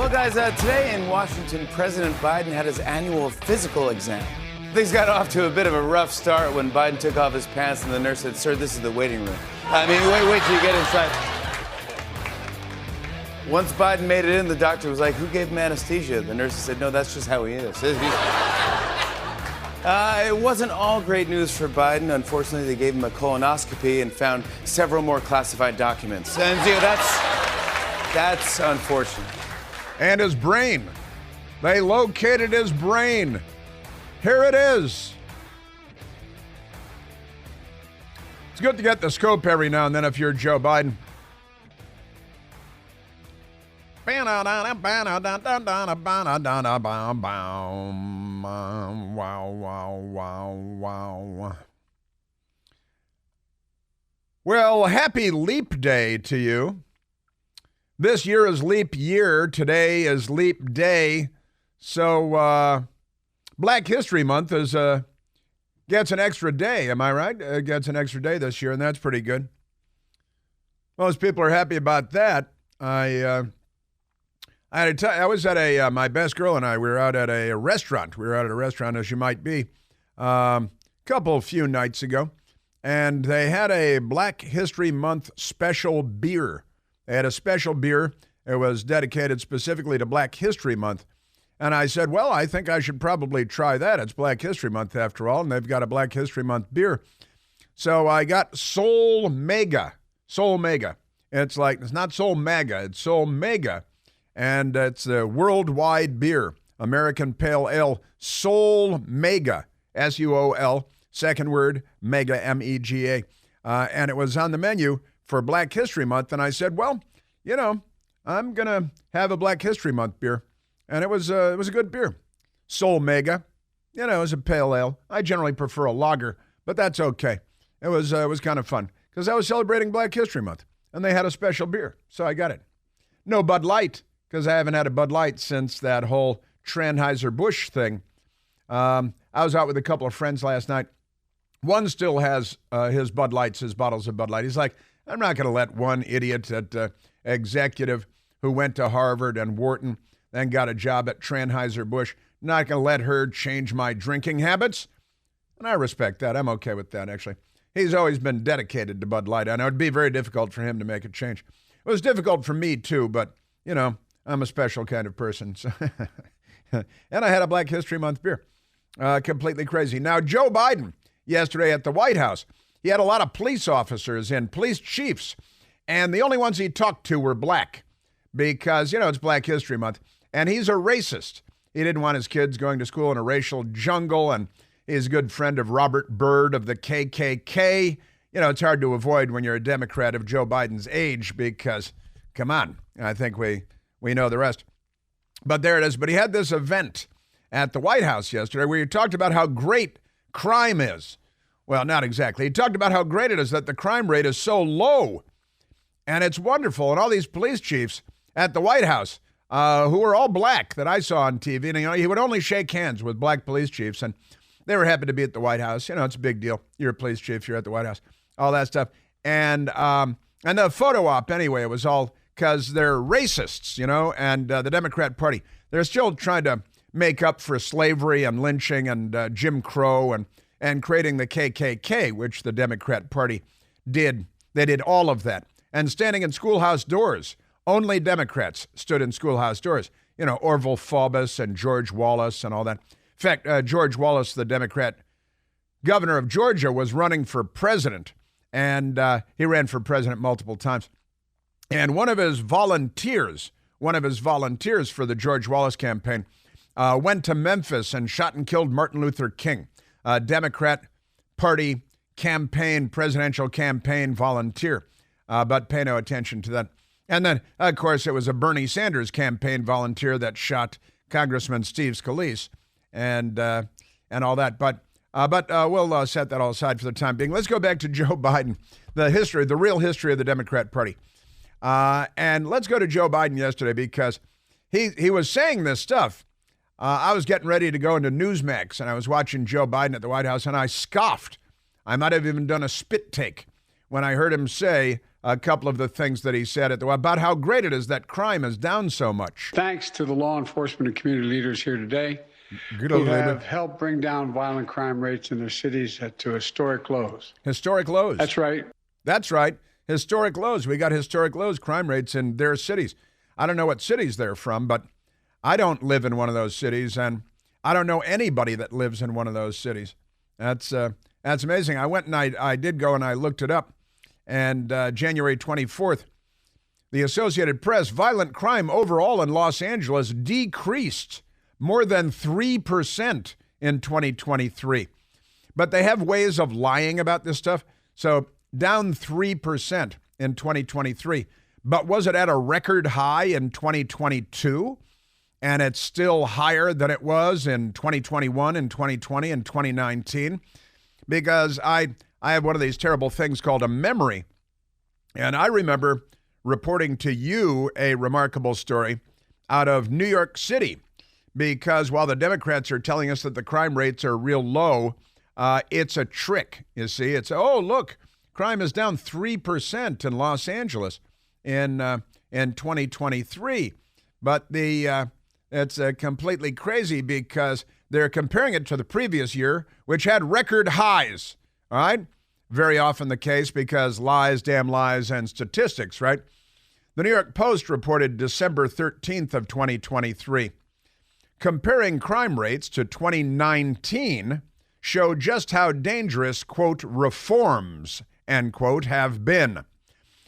Well, guys, today in Washington, President Biden had his annual physical exam. Things got off to a bit of a rough start when Biden took off his pants and the nurse said, "Sir, this is the waiting room." I mean, wait till you get inside. Once Biden made it in, the doctor was like, "Who gave him anesthesia?" The nurse said, "No, that's just how he is." It wasn't all great news for Biden. Unfortunately, they gave him a colonoscopy and found several more classified documents. And that's unfortunate. And his brain. They located his brain. Here it is. It's good to get the scope every now and then if you're Joe Biden. Well, happy Leap Day to you. This year is leap year. Today is leap day. So Black History Month gets an extra day. Am I right? Gets an extra day this year, and that's pretty good. Most people are happy about that. I was at my best girl and I, we were out at a restaurant. We were out at a restaurant, as you might be, few nights ago. And they had a Black History Month special beer. They had a special beer. It was dedicated specifically to Black History Month. And I said, well, I think I should probably try that. It's Black History Month after all, and they've got a Black History Month beer. So I got Soul Mega. Soul Mega. It's not Soul Maga, it's Soul Mega. And it's a worldwide beer, American Pale Ale, Soul Mega, S-U-O-L, second word, Mega, M-E-G-A. And it was on the menu for Black History Month. And I said, well, I'm going to have a Black History Month beer. And it was a good beer. Soul Mega, it was a pale ale. I generally prefer a lager, but that's okay. It was kind of fun because I was celebrating Black History Month. And they had a special beer, so I got it. No Bud Light, because I haven't had a Bud Light since that whole Anheuser-Busch thing. I was out with a couple of friends last night. One still has his Bud Lights, his bottles of Bud Light. He's like, I'm not going to let one idiot executive who went to Harvard and Wharton, then got a job at Anheuser-Busch, not going to let her change my drinking habits. And I respect that. I'm okay with that, actually. He's always been dedicated to Bud Light. I know it'd be very difficult for him to make a change. It was difficult for me, too, but, I'm a special kind of person. So and I had a Black History Month beer. Completely crazy. Now, Joe Biden, yesterday at the White House, he had a lot of police officers and police chiefs, and the only ones he talked to were black because, it's Black History Month, and he's a racist. He didn't want his kids going to school in a racial jungle, and he's a good friend of Robert Byrd of the KKK. It's hard to avoid when you're a Democrat of Joe Biden's age because, come on, I think we know the rest. But there it is. But he had this event at the White House yesterday where he talked about how great crime is. Well, not exactly. He talked about how great it is that the crime rate is so low. And it's wonderful. And all these police chiefs at the White House who were all black that I saw on TV. And, he would only shake hands with black police chiefs. And they were happy to be at the White House. It's a big deal. You're a police chief. You're at the White House. All that stuff. And the photo op, anyway, it was all because they're racists, and the Democrat Party. They're still trying to make up for slavery and lynching and Jim Crow and creating the KKK, which the Democrat Party did. They did all of that. And standing in schoolhouse doors. Only Democrats stood in schoolhouse doors. Orville Faubus and George Wallace and all that. In fact, George Wallace, the Democrat governor of Georgia, was running for president, and he ran for president multiple times. And one of his volunteers for the George Wallace campaign, went to Memphis and shot and killed Martin Luther King, a Democrat Party presidential campaign volunteer, but pay no attention to that. And then, of course, it was a Bernie Sanders campaign volunteer that shot Congressman Steve Scalise and all that. But we'll set that all aside for the time being. Let's go back to Joe Biden, the real history of the Democrat Party. And let's go to Joe Biden yesterday because he was saying this stuff. I was getting ready to go into Newsmax, and I was watching Joe Biden at the White House, and I scoffed. I might have even done a spit take when I heard him say a couple of the things that he said about how great it is that crime is down so much. Thanks to the law enforcement and community leaders here today who have helped bring down violent crime rates in their cities to historic lows. Historic lows. That's right. That's right. Historic lows. We got historic lows crime rates in their cities. I don't know what cities they're from, but I don't live in one of those cities, and I don't know anybody that lives in one of those cities. That's amazing. I went and I did go and I looked it up, and January 24th, the Associated Press, violent crime overall in Los Angeles decreased more than 3% in 2023. But they have ways of lying about this stuff. So down 3% in 2023. But was it at a record high in 2022? And it's still higher than it was in 2021 and 2020 and 2019? Because I have one of these terrible things called a memory. And I remember reporting to you a remarkable story out of New York City. Because while the Democrats are telling us that the crime rates are real low, it's a trick, you see. It's, oh, look, crime is down 3% in Los Angeles in 2023. But it's completely crazy because they're comparing it to the previous year, which had record highs, all right? Very often the case because lies, damn lies, and statistics, right? The New York Post reported December 13th of 2023. Comparing crime rates to 2019 show just how dangerous, quote, reforms, end quote, have been.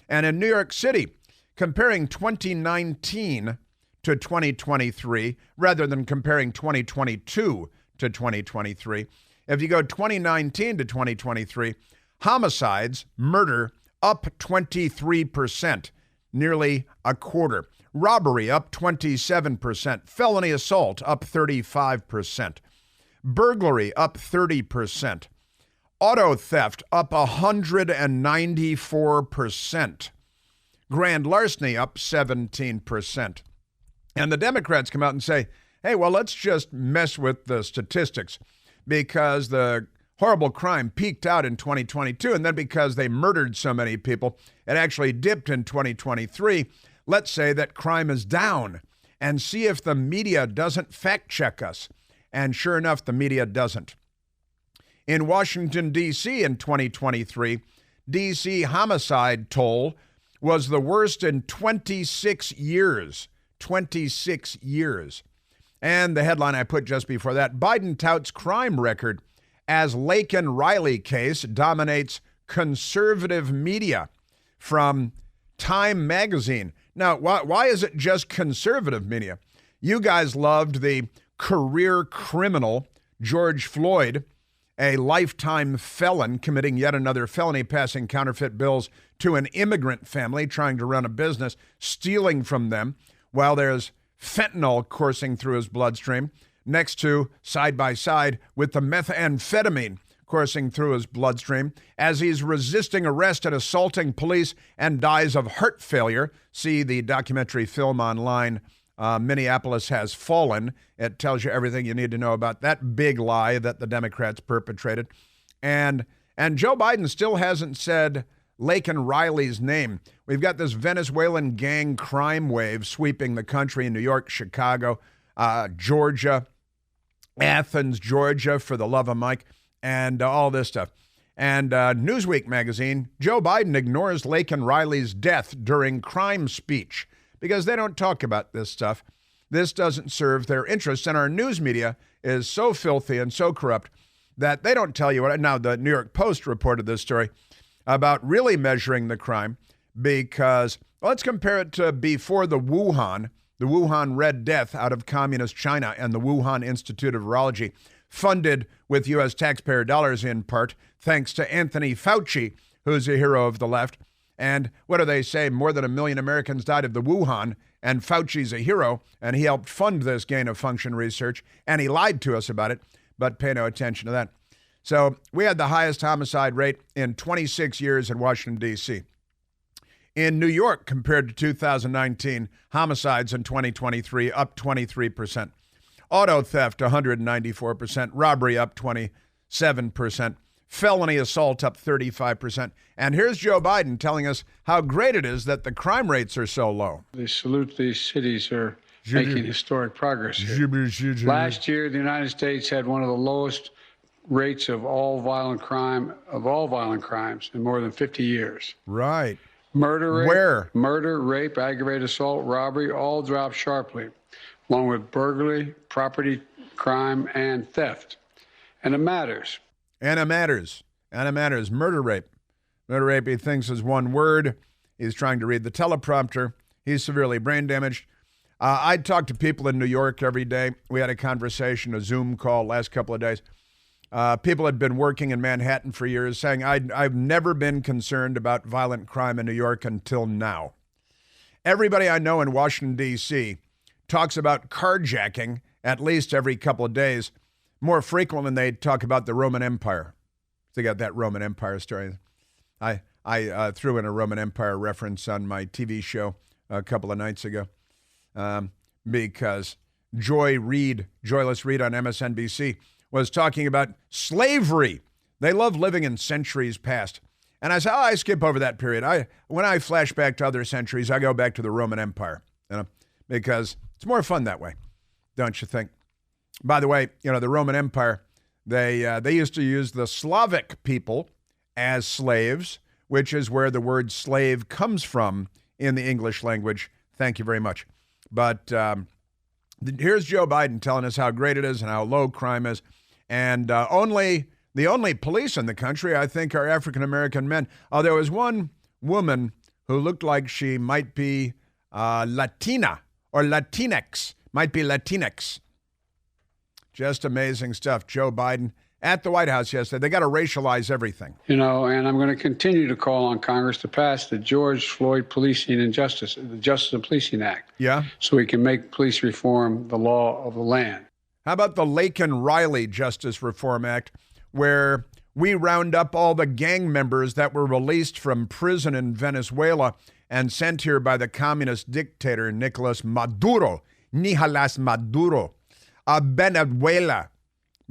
And in New York City, comparing 2019 to 2023, rather than comparing 2022 to 2023, if you go 2019 to 2023, homicides, murder, up 23%, nearly a quarter. Robbery up 27%. Felony assault up 35%. Burglary up 30%. Auto theft up 194%. Grand larceny up 17%. And the Democrats come out and say, hey, well, let's just mess with the statistics because the horrible crime peaked out in 2022, and then because they murdered so many people, it actually dipped in 2023. Let's say that crime is down and see if the media doesn't fact check us. And sure enough, the media doesn't. In Washington, D.C. in 2023, D.C. homicide toll was the worst in 26 years. 26 years. And the headline I put just before that, Biden touts crime record as Laken Riley case dominates conservative media, from Time magazine. Now, why is it just conservative media? You guys loved the career criminal George Floyd, a lifetime felon committing yet another felony, passing counterfeit bills to an immigrant family trying to run a business, stealing from them while there's fentanyl coursing through his bloodstream, next to, side by side, with the methamphetamine coursing through his bloodstream as he's resisting arrest and assaulting police and dies of heart failure. See the documentary film online, Minneapolis Has Fallen. It tells you everything you need to know about that big lie that the Democrats perpetrated. And Joe Biden still hasn't said Laken Riley's name. We've got this Venezuelan gang crime wave sweeping the country in New York, Chicago, Georgia, Athens, Georgia, for the love of Mike, and all this stuff. And Newsweek magazine, Joe Biden ignores Laken Riley's death during crime speech because they don't talk about this stuff. This doesn't serve their interests. And our news media is so filthy and so corrupt that they don't tell you what. Now, the New York Post reported this story about really measuring the crime because, well, let's compare it to before the Wuhan Red Death out of communist China and the Wuhan Institute of Virology, funded with U.S. taxpayer dollars in part, thanks to Anthony Fauci, who's a hero of the left. And what do they say? More than 1 million Americans died of the Wuhan, and Fauci's a hero, and he helped fund this gain-of-function research, and he lied to us about it, but pay no attention to that. So we had the highest homicide rate in 26 years in Washington, D.C. In New York, compared to 2019, homicides in 2023 up 23%. Auto theft, 194%. Robbery up 27%. Felony assault up 35%. And here's Joe Biden telling us how great it is that the crime rates are so low. They salute these cities are making historic progress here. Last year, the United States had one of the lowest rates of all violent crimes in more than 50 years. Right. Murder, rape, aggravated assault, robbery, all dropped sharply, along with burglary, property crime, and theft. And it matters. Murder rape. Murder rape, he thinks, is one word. He's trying to read the teleprompter. He's severely brain damaged. I talk to people in New York every day. We had a conversation, a Zoom call last couple of days. People had been working in Manhattan for years saying, I've never been concerned about violent crime in New York until now. Everybody I know in Washington, D.C. talks about carjacking at least every couple of days, more frequent than they talk about the Roman Empire. They got that Roman Empire story. I threw in a Roman Empire reference on my TV show a couple of nights ago because Joyless Reed on MSNBC, was talking about slavery. They love living in centuries past. And I said, I skip over that period. When I flash back to other centuries, I go back to the Roman Empire, because it's more fun that way, don't you think? By the way, the Roman Empire, they used to use the Slavic people as slaves, which is where the word slave comes from in the English language. Thank you very much. But here's Joe Biden telling us how great it is and how low crime is. And the only police in the country, I think, are African-American men. There was one woman who looked like she might be Latina or Latinx, might be Latinx. Just amazing stuff. Joe Biden at the White House yesterday. They got to racialize everything. And I'm going to continue to call on Congress to pass the George Floyd Policing and Justice, the Justice and Policing Act. Yeah. So we can make police reform the law of the land. How about the Laken Riley Justice Reform Act, where we round up all the gang members that were released from prison in Venezuela and sent here by the communist dictator Nicolas Maduro, a Venezuela,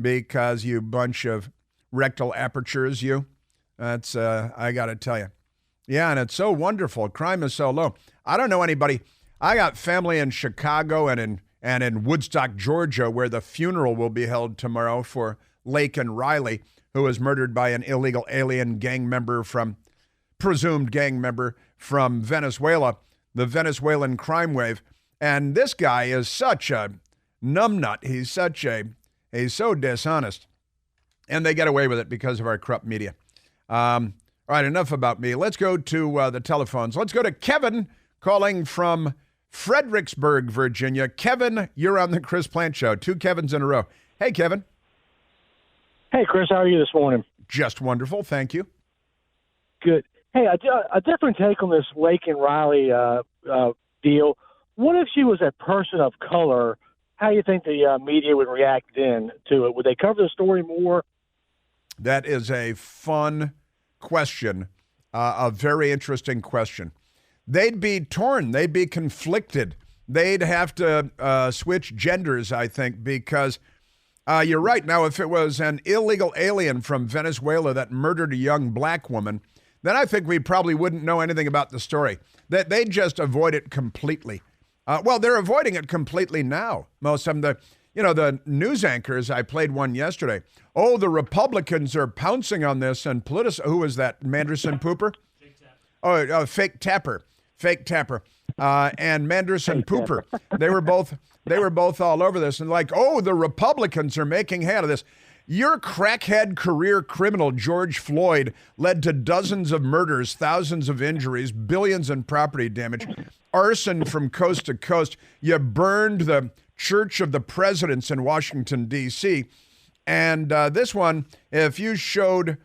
because you bunch of rectal apertures, you. That's, I got to tell you. Yeah, and it's so wonderful. Crime is so low. I don't know anybody. I got family in Chicago and in Woodstock, Georgia, where the funeral will be held tomorrow for Laken Riley, who was murdered by an illegal alien presumed gang member from Venezuela, the Venezuelan crime wave. And this guy is such a numbnut. He's so dishonest. And they get away with it because of our corrupt media. All right, enough about me. Let's go to the telephones. Let's go to Kevin calling from Fredericksburg, Virginia. Kevin, you're on the Chris Plante Show. 2 Kevins in a row. Hey, Kevin. Hey, Chris. How are you this morning? Just wonderful. Thank you. Good. Hey, a different take on this Laken Riley deal. What if she was a person of color? How do you think the media would react then to it? Would they cover the story more? That is a fun question, a very interesting question. They'd be torn. They'd be conflicted. They'd have to switch genders, I think, because you're right. Now, if it was an illegal alien from Venezuela that murdered a young black woman, then I think we probably wouldn't know anything about the story. That they'd just avoid it completely. Well, they're avoiding it completely now. Most of them, the news anchors, I played one yesterday. Oh, the Republicans are pouncing on this and who was that? Manderson Pooper? Fake Tapper. And Manderson Pooper. They were both all over this and like, oh, the Republicans are making hay out of this. Your crackhead career criminal, George Floyd, led to dozens of murders, thousands of injuries, billions in property damage, arson from coast to coast. You burned the Church of the Presidents in Washington, D.C. And this one, if you showed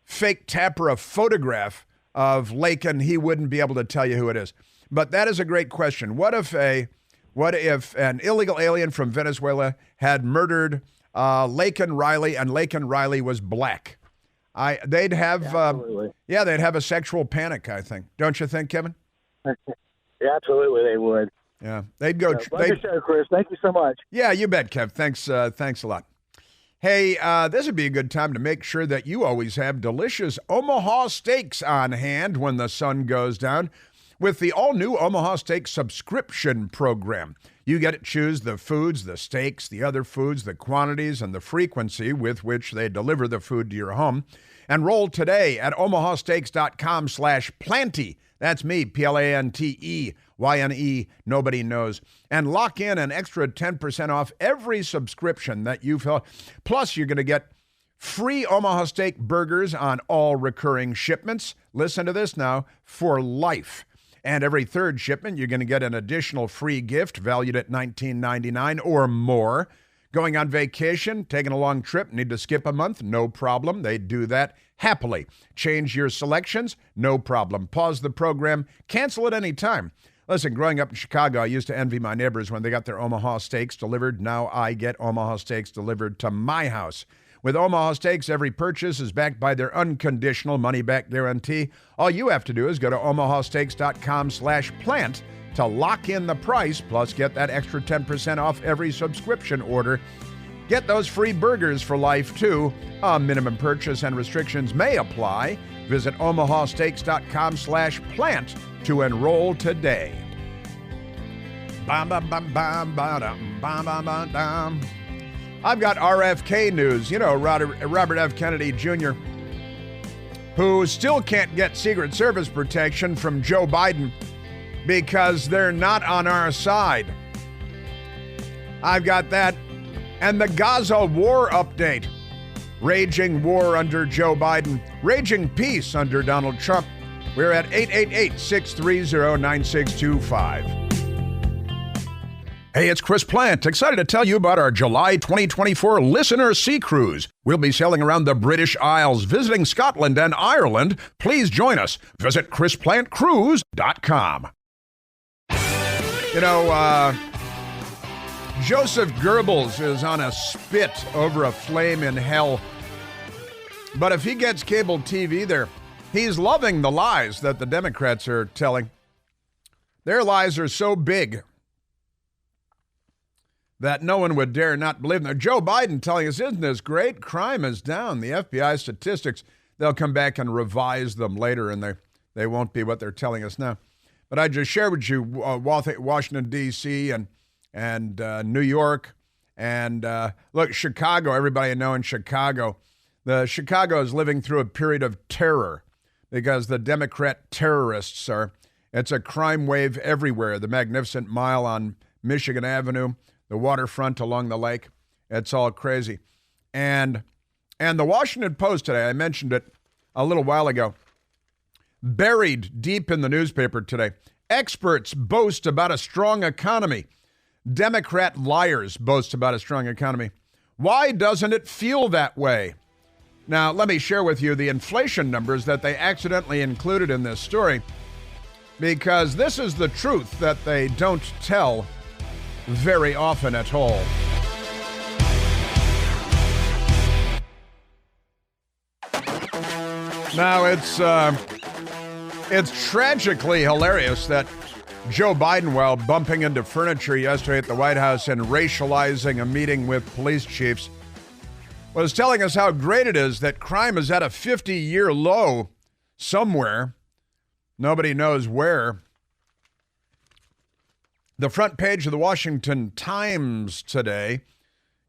Fake Tapper a photograph of Laken, he wouldn't be able to tell you who it is. But that is a great question. What if an illegal alien from Venezuela had murdered Laken Riley, and Laken Riley was black? They'd have they'd have a sexual panic, I think. Don't you think, Kevin? Yeah, absolutely, they would. Yeah, they'd go. Love your show, Chris. Thank you so much. Yeah, you bet, Kev. Thanks a lot. Hey, this would be a good time to make sure that you always have delicious Omaha steaks on hand when the sun goes down with the all-new Omaha Steak subscription program. You get to choose the foods, the steaks, the other foods, the quantities, and the frequency with which they deliver the food to your home. Enroll today at omahasteaks.com/planty. That's me, PLANTEYNE, nobody knows. And lock in an extra 10% off every subscription that you fill. Plus, you're going to get free Omaha Steak burgers on all recurring shipments. Listen to this now, for life. And every third shipment, you're going to get an additional free gift valued at $19.99 or more. Going on vacation, taking a long trip, need to skip a month? No problem. They do that happily. Change your selections? No problem. Pause the program. Cancel at any time. Listen, growing up in Chicago, I used to envy my neighbors when they got their Omaha Steaks delivered. Now I get Omaha Steaks delivered to my house. With Omaha Steaks, every purchase is backed by their unconditional money-back guarantee. All you have to do is go to omahasteaks.com/plant to lock in the price, plus get that extra 10% off every subscription order. Get those free burgers for life, too. A minimum purchase and restrictions may apply. Visit omahasteaks.com/plant to enroll today. I've got RFK news. You know, Robert F. Kennedy Jr., who still can't get Secret Service protection from Joe Biden because they're not on our side. I've got that. And the Gaza war update. Raging war under Joe Biden. Raging peace under Donald Trump. We're at 888-630-9625. Hey, it's Chris Plant. Excited to tell you about our July 2024 Listener Sea Cruise. We'll be sailing around the British Isles, visiting Scotland and Ireland. Please join us. Visit ChrisPlantCruise.com. You know, Joseph Goebbels is on a spit over a flame in hell. But if he gets cable TV there, he's loving the lies that the Democrats are telling. Their lies are so big that no one would dare not believe them. Joe Biden telling us, isn't this great? Crime is down. The FBI statistics, they'll come back and revise them later, and they won't be what they're telling us now. But I just shared with you Washington, D.C., and New York, and look, Chicago, everybody I know in Chicago. Chicago is living through a period of terror because the Democrat terrorists it's a crime wave everywhere. The Magnificent Mile on Michigan Avenue, the waterfront along the lake, it's all crazy. And the Washington Post today, I mentioned it a little while ago, buried deep in the newspaper today, experts boast about a strong economy. Democrat liars boast about a strong economy. Why doesn't it feel that way? Now, let me share with you the inflation numbers that they accidentally included in this story, because this is the truth that they don't tell very often at all. Now, it's tragically hilarious that Joe Biden, while bumping into furniture yesterday at the White House and racializing a meeting with police chiefs, was telling us how great it is that crime is at a 50-year low somewhere. Nobody knows where. The front page of the Washington Times today,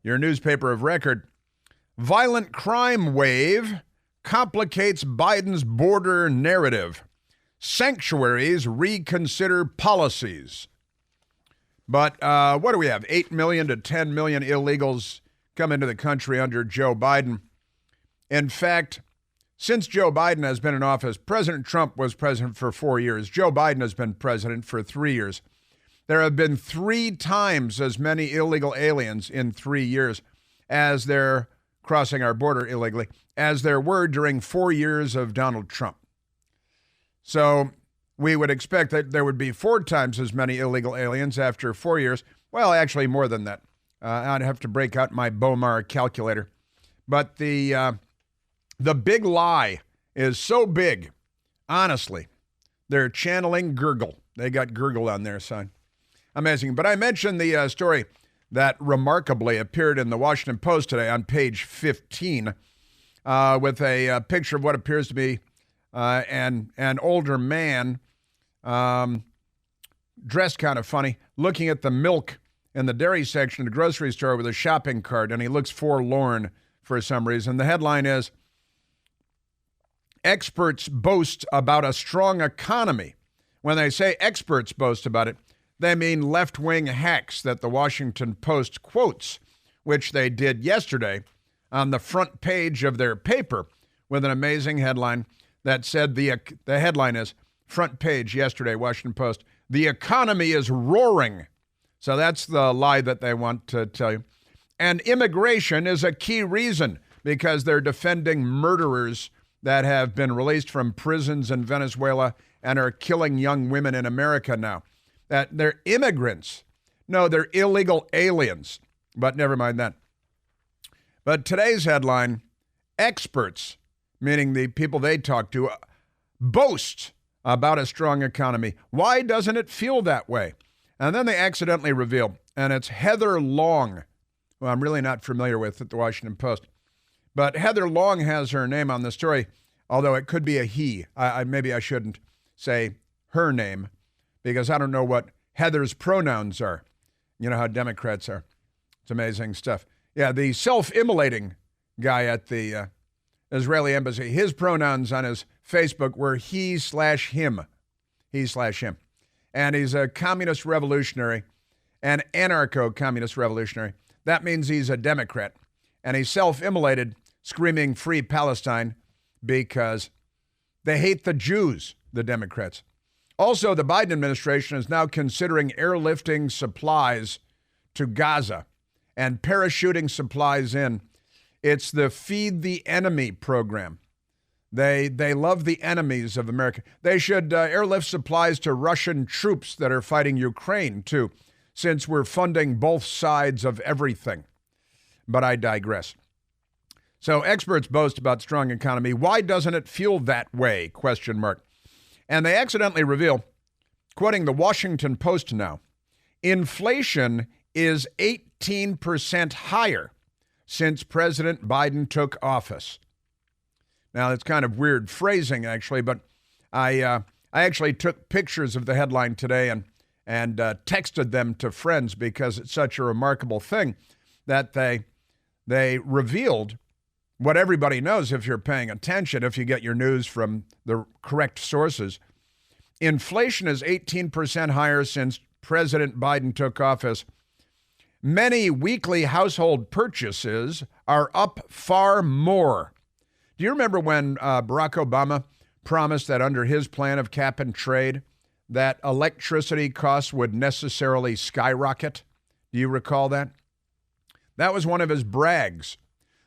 your newspaper of record, violent crime wave complicates Biden's border narrative. Sanctuaries reconsider policies. But what do we have? 8 million to 10 million illegals come into the country under Joe Biden. In fact, since Joe Biden has been in office, President Trump was president for 4 years. Joe Biden has been president for 3 years. There have been 3 times as many illegal aliens in 3 years as they're crossing our border illegally as there were during 4 years of Donald Trump. So we would expect that there would be 4 times as many illegal aliens after 4 years. Well, actually more than that. I'd have to break out my Bomar calculator. But the big lie is so big, honestly. They're channeling Gurgle. They got Gurgle on their side. Amazing. But I mentioned the story that remarkably appeared in the Washington Post today on page 15 with a picture of what appears to be an older man dressed kind of funny, looking at the milk in the dairy section of the grocery store with a shopping cart, and he looks forlorn for some reason. The headline is, "Experts boast about a strong economy." When they say experts boast about it, they mean left-wing hacks that the Washington Post quotes, which they did yesterday on the front page of their paper with an amazing headline that said, the headline is, front page yesterday, Washington Post, "The economy is roaring." So that's the lie that they want to tell you. And immigration is a key reason, because they're defending murderers that have been released from prisons in Venezuela and are killing young women in America now. That they're immigrants. No, they're illegal aliens. But never mind that. But today's headline, experts, meaning the people they talk to, boast about a strong economy. Why doesn't it feel that way? And then they accidentally reveal, and it's Heather Long, who I'm really not familiar with at the Washington Post. But Heather Long has her name on the story, although it could be a he. Maybe I shouldn't say her name, because I don't know what Heather's pronouns are. You know how Democrats are. It's amazing stuff. Yeah, the self-immolating guy at the Israeli embassy, his pronouns on his Facebook were he/him. He/him. And he's a communist revolutionary, an anarcho-communist revolutionary. That means he's a Democrat. And he self-immolated, screaming "Free Palestine," because they hate the Jews, the Democrats. Also, the Biden administration is now considering airlifting supplies to Gaza and parachuting supplies in. It's the Feed the Enemy program. They love the enemies of America. They should airlift supplies to Russian troops that are fighting Ukraine, too, since we're funding both sides of everything. But I digress. So experts boast about strong economy. Why doesn't it feel that way? ? And they accidentally reveal, quoting the Washington Post now, inflation is 18% higher since President Biden took office. Now, that's kind of weird phrasing, actually, but I actually took pictures of the headline today and texted them to friends because it's such a remarkable thing that they revealed what everybody knows if you're paying attention, if you get your news from the correct sources. Inflation is 18% higher since President Biden took office. Many weekly household purchases are up far more. Do you remember when Barack Obama promised that under his plan of cap and trade, that electricity costs would necessarily skyrocket? Do you recall that? That was one of his brags.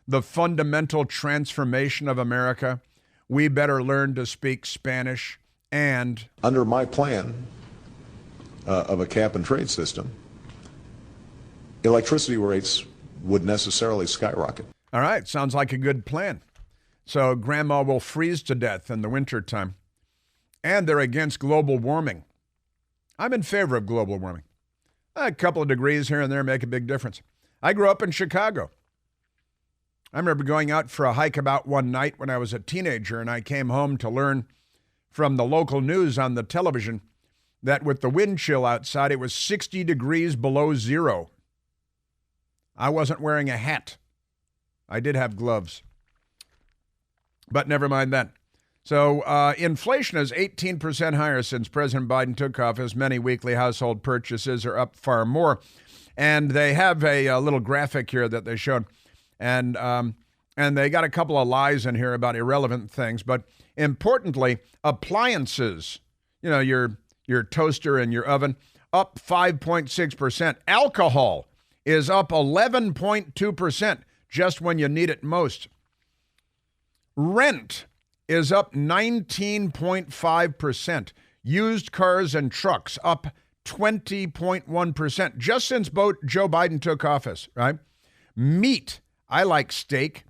The fundamental transformation of America. We better learn to speak Spanish. And under my plan of a cap and trade system, electricity rates would necessarily skyrocket. All right, sounds like a good plan. So grandma will freeze to death in the wintertime. And they're against global warming. I'm in favor of global warming. A couple of degrees here and there make a big difference. I grew up in Chicago. I remember going out for a hike about one night when I was a teenager, and I came home to learn from the local news on the television that with the wind chill outside, it was 60 degrees below zero. I wasn't wearing a hat. I did have gloves. But never mind that. So inflation is 18% higher since President Biden took office. Many weekly household purchases are up far more. And they have a little graphic here that they showed. And they got a couple of lies in here about irrelevant things. But importantly, appliances, you know, your toaster and your oven, up 5.6%. Alcohol is up 11.2% just when you need it most. Rent is up 19.5%. Used cars and trucks up 20.1% just since Joe Biden took office, right? Meat, I like steak.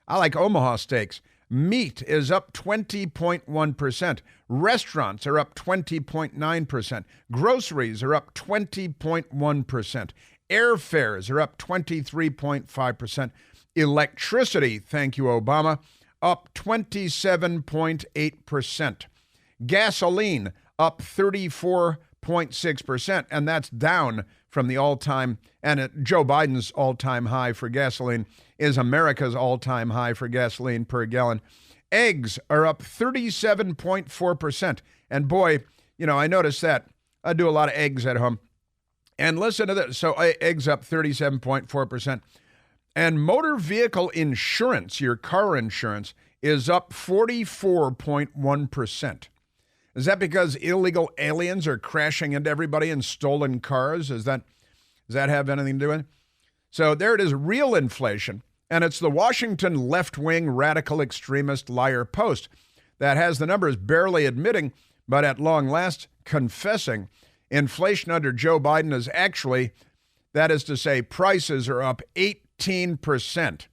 I like Omaha steaks. Meat is up 20.1%. Restaurants are up 20.9%. Groceries are up 20.1%. Airfares are up 23.5%. Electricity, thank you, Obama, up 27.8%. Gasoline up 34.6%, and that's down from the all-time, and Joe Biden's all-time high for gasoline is America's all-time high for gasoline per gallon. Eggs are up 37.4%. And boy, I noticed that. I do a lot of eggs at home. And listen to this. So eggs up 37.4%. And motor vehicle insurance, your car insurance, is up 44.1%. Is that because illegal aliens are crashing into everybody in stolen cars? Does that have anything to do with it? So there it is, real inflation. And it's the Washington left-wing radical extremist Liar Post that has the numbers barely admitting, but at long last confessing, inflation under Joe Biden is actually, that is to say, prices are up 18%.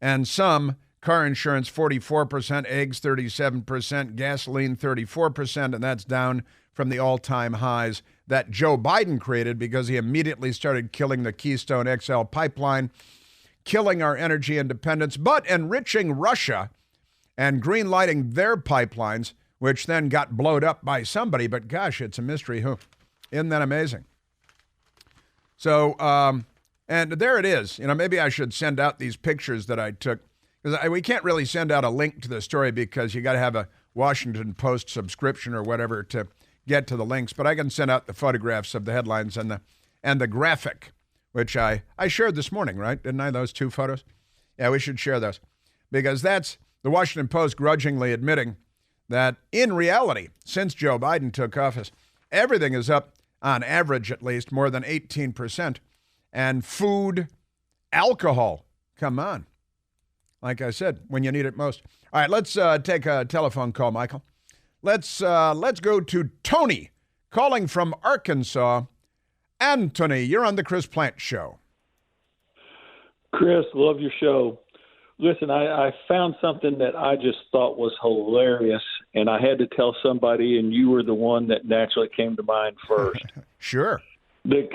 And some, car insurance 44%, eggs 37%, gasoline 34%, and that's down from the all-time highs that Joe Biden created because he immediately started killing the Keystone XL pipeline, killing our energy independence, but enriching Russia and green-lighting their pipelines, which then got blowed up by somebody. But gosh, it's a mystery who. Isn't that amazing? So, and there it is. Maybe I should send out these pictures that I took. Because we can't really send out a link to the story because you got to have a Washington Post subscription or whatever to get to the links. But I can send out the photographs of the headlines and the graphic, which I shared this morning, right? Didn't I, those two photos? Yeah, we should share those. Because that's the Washington Post grudgingly admitting that in reality, since Joe Biden took office, everything is up, on average at least, more than 18%. And food, alcohol, come on. Like I said, when you need it most. All right, let's take a telephone call, Michael. Let's go to Tony, calling from Arkansas. Anthony, you're on the Chris Plante Show. Chris, love your show. Listen, I found something that I just thought was hilarious, and I had to tell somebody, and you were the one that naturally came to mind first. Sure. The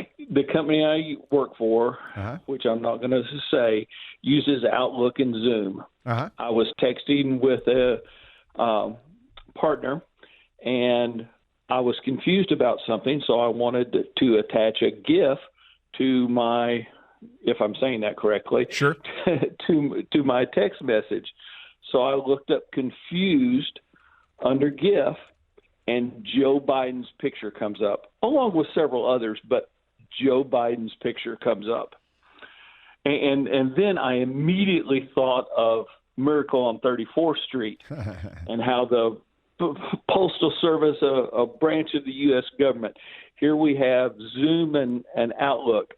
company I work for, which I'm not going to say, uses Outlook and Zoom. I was texting with a partner, and I was confused about something, so I wanted to attach a GIF to my, if I'm saying that correctly, sure, to my text message. So I looked up confused under GIF, and Joe Biden's picture comes up, along with several others, but Joe Biden's picture comes up. And then I immediately thought of Miracle on 34th Street and how the Postal Service, a branch of the U.S. government. Here we have Zoom and Outlook,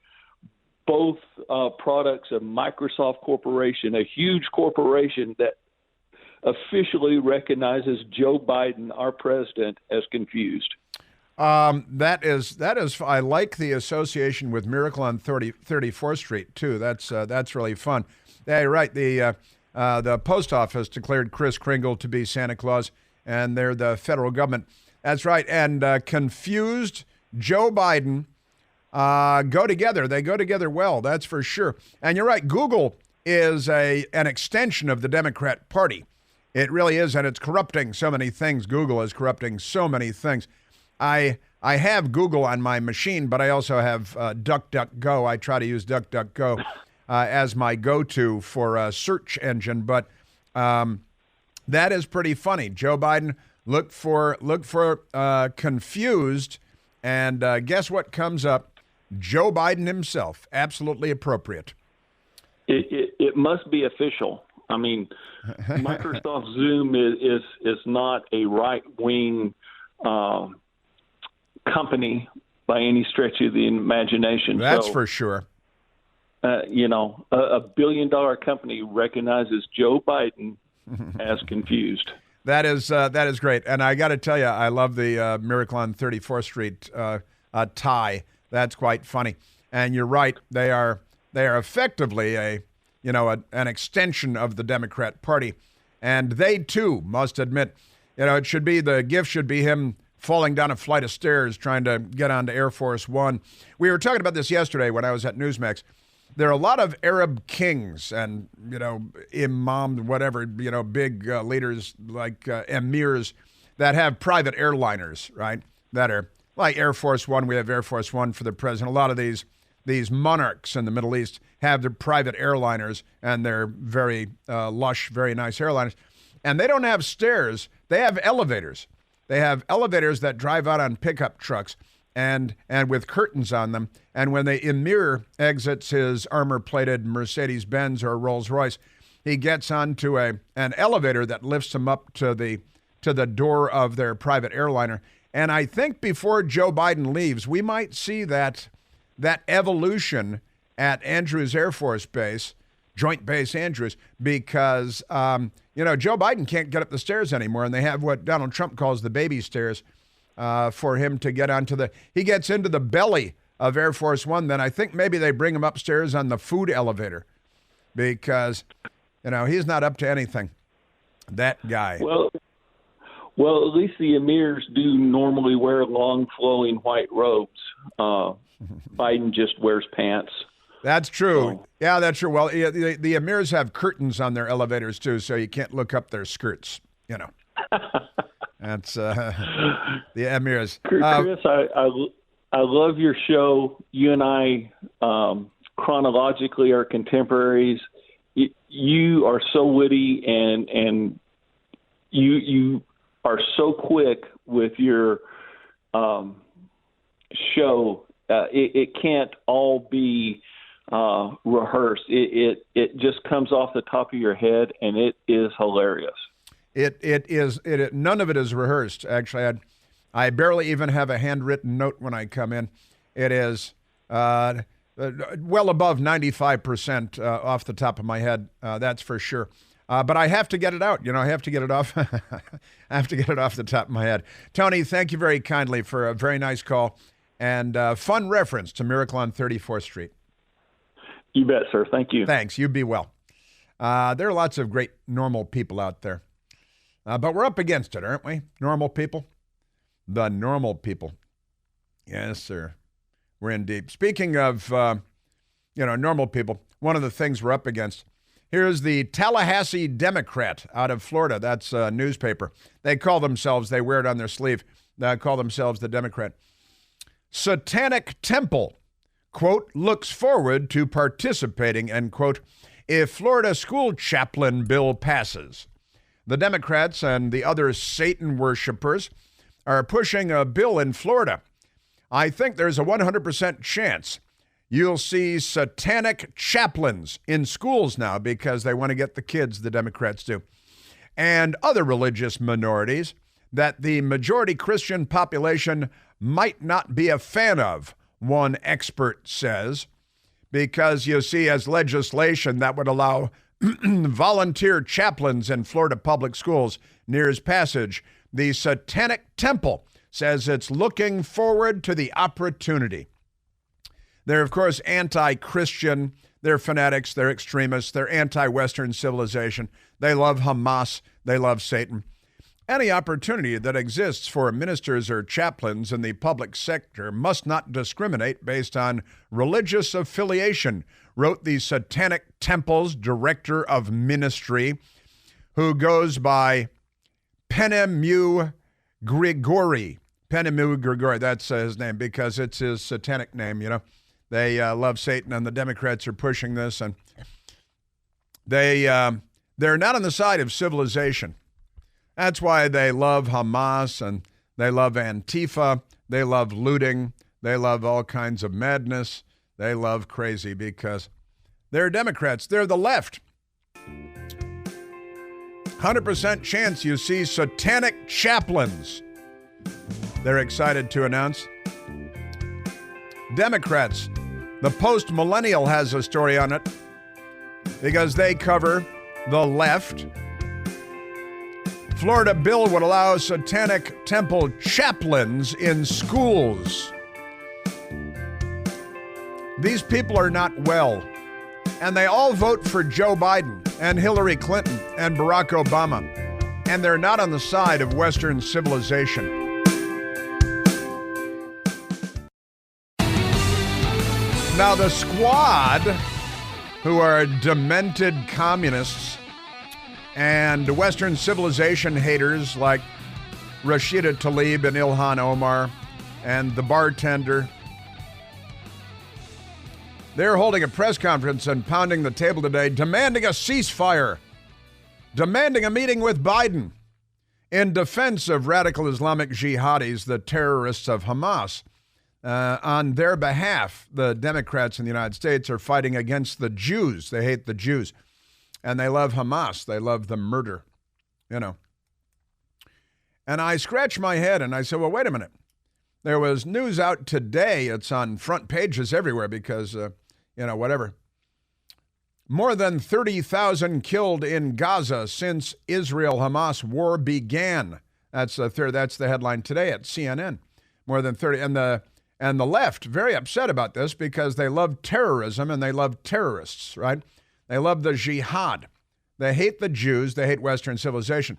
both products of Microsoft Corporation, a huge corporation that officially recognizes Joe Biden, our president, as confused. That is. I like the association with Miracle on 34th Street too. That's really fun. Yeah, you're right. The post office declared Kris Kringle to be Santa Claus, and they're the federal government. That's right. And confused Joe Biden go together. They go together well. That's for sure. And you're right. Google is an extension of the Democrat Party. It really is, and it's corrupting so many things. Google is corrupting so many things. I have Google on my machine, but I also have DuckDuckGo. I try to use DuckDuckGo as my go-to for a search engine, but that is pretty funny. Joe Biden, look for confused, and guess what comes up? Joe Biden himself. Absolutely appropriate. It must be official. I mean, Microsoft Zoom is not a right-wing company by any stretch of the imagination. That's for sure. A billion-dollar company recognizes Joe Biden as confused. That is great. And I got to tell you, I love the Miracle on 34th Street tie. That's quite funny. And you're right. They are effectively an extension of the Democrat Party. And they too must admit, the gift should be him falling down a flight of stairs trying to get onto Air Force One. We were talking about this yesterday when I was at Newsmax. There are a lot of Arab kings and, imam, whatever, big leaders like emirs that have private airliners, right? That are like Air Force One. We have Air Force One for the president. A lot of these monarchs in the Middle East have their private airliners, and they're very lush, very nice airliners. And they don't have stairs. They have elevators. They have elevators that drive out on pickup trucks and with curtains on them. And when the emir exits his armor-plated Mercedes-Benz or Rolls-Royce, he gets onto an elevator that lifts him up to the door of their private airliner. And I think before Joe Biden leaves, we might see that evolution at Andrews Air Force Base, Joint Base Andrews, because, Joe Biden can't get up the stairs anymore, and they have what Donald Trump calls the baby stairs for him to get onto he gets into the belly of Air Force One, then I think maybe they bring him upstairs on the food elevator because, he's not up to anything, that guy. Well, at least the emirs do normally wear long, flowing white robes. Biden just wears pants. That's true. Yeah, that's true. Well, the emirs have curtains on their elevators, too, so you can't look up their skirts, That's the emirs. Chris, I love your show. You and I chronologically are contemporaries. You are so witty and you are so quick with your show. It can't all be rehearsed. It just comes off the top of your head, and it is hilarious. It is. None of it is rehearsed. Actually, I barely even have a handwritten note when I come in. It is well above 95% off the top of my head. That's for sure. But I have to get it out. I have to get it off. I have to get it off the top of my head. Tony, thank you very kindly for a very nice call and fun reference to Miracle on 34th Street. You bet, sir. Thank you. Thanks. You be well. There are lots of great normal people out there. But we're up against it, aren't we? Normal people. The normal people. Yes, sir. We're in deep. Speaking of, normal people, one of the things we're up against. Here's the Tallahassee Democrat out of Florida. That's a newspaper. They wear it on their sleeve. They call themselves the Democrat. Satanic Temple, quote, looks forward to participating, end quote, if Florida school chaplain bill passes. The Democrats and the other Satan worshipers are pushing a bill in Florida. I think there's a 100% chance you'll see satanic chaplains in schools now because they want to get the kids, the Democrats do, and other religious minorities that the majority Christian population might not be a fan of, one expert says, because you see, as legislation that would allow volunteer chaplains in Florida public schools nears passage, the Satanic Temple says it's looking forward to the opportunity. They're, of course, anti-Christian. They're fanatics. They're extremists. They're anti-Western civilization. They love Hamas. They love Satan. Any opportunity that exists for ministers or chaplains in the public sector must not discriminate based on religious affiliation, wrote the Satanic Temple's director of ministry, who goes by Penemu Grigori. Penemu Grigori, that's his name because it's his satanic name, They love Satan, and the Democrats are pushing this, and they're not on the side of civilization. That's why they love Hamas, and they love Antifa, they love looting, they love all kinds of madness, they love crazy because they're Democrats, they're the left. 100% chance you see satanic chaplains, they're excited to announce. Democrats, the Post-Millennial has a story on it because they cover the left. Florida bill would allow Satanic Temple chaplains in schools. These people are not well, and they all vote for Joe Biden and Hillary Clinton and Barack Obama, and they're not on the side of Western civilization. Now, the Squad, who are demented communists and Western civilization haters like Rashida Tlaib and Ilhan Omar and the bartender, they're holding a press conference and pounding the table today, demanding a ceasefire, demanding a meeting with Biden in defense of radical Islamic jihadis, the terrorists of Hamas. On their behalf, the Democrats in the United States are fighting against the Jews. They hate the Jews. And they love Hamas. They love the murder, you know. And I scratched my head and I said, well, wait a minute. There was news out today. It's on front pages everywhere because, whatever. More than 30,000 killed in Gaza since Israel-Hamas war began. That's the headline today at CNN. More than 30. And the left, very upset about this because they love terrorism and they love terrorists, right? They love the jihad. They hate the Jews. They hate Western civilization.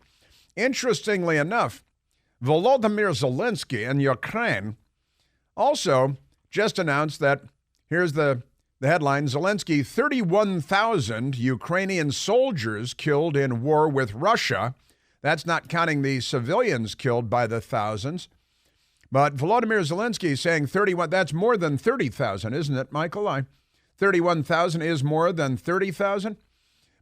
Interestingly enough, Volodymyr Zelensky in Ukraine also just announced that, here's the headline, Zelensky, 31,000 Ukrainian soldiers killed in war with Russia. That's not counting the civilians killed by the thousands. But Volodymyr Zelensky saying 31, that's more than 30,000, isn't it, Michael? 31,000 is more than 30,000.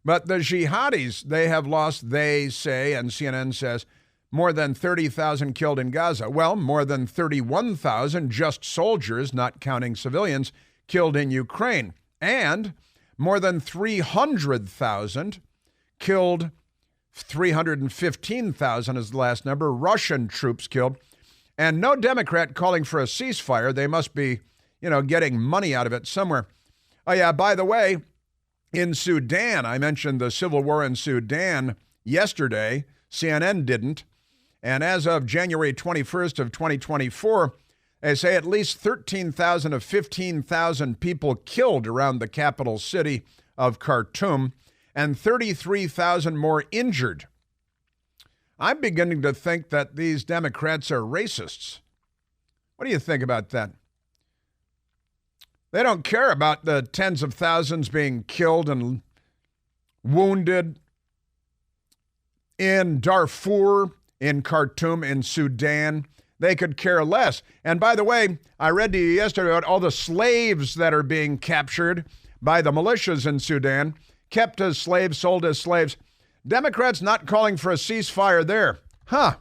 But the jihadis, they have lost, they say, and CNN says, more than 30,000 killed in Gaza. Well, more than 31,000 just soldiers, not counting civilians, killed in Ukraine. And more than 300,000 killed, 315,000 is the last number, Russian troops killed. And no Democrat calling for a ceasefire. They must be, getting money out of it somewhere. Oh, yeah, by the way, in Sudan, I mentioned the civil war in Sudan yesterday. CNN didn't. And as of January 21st of 2024, they say at least 13,000 of 15,000 people killed around the capital city of Khartoum and 33,000 more injured. I'm beginning to think that these Democrats are racists. What do you think about that? They don't care about the tens of thousands being killed and wounded in Darfur, in Khartoum, in Sudan. They could care less. And by the way, I read to you yesterday about all the slaves that are being captured by the militias in Sudan, kept as slaves, sold as slaves. Democrats not calling for a ceasefire there. Huh.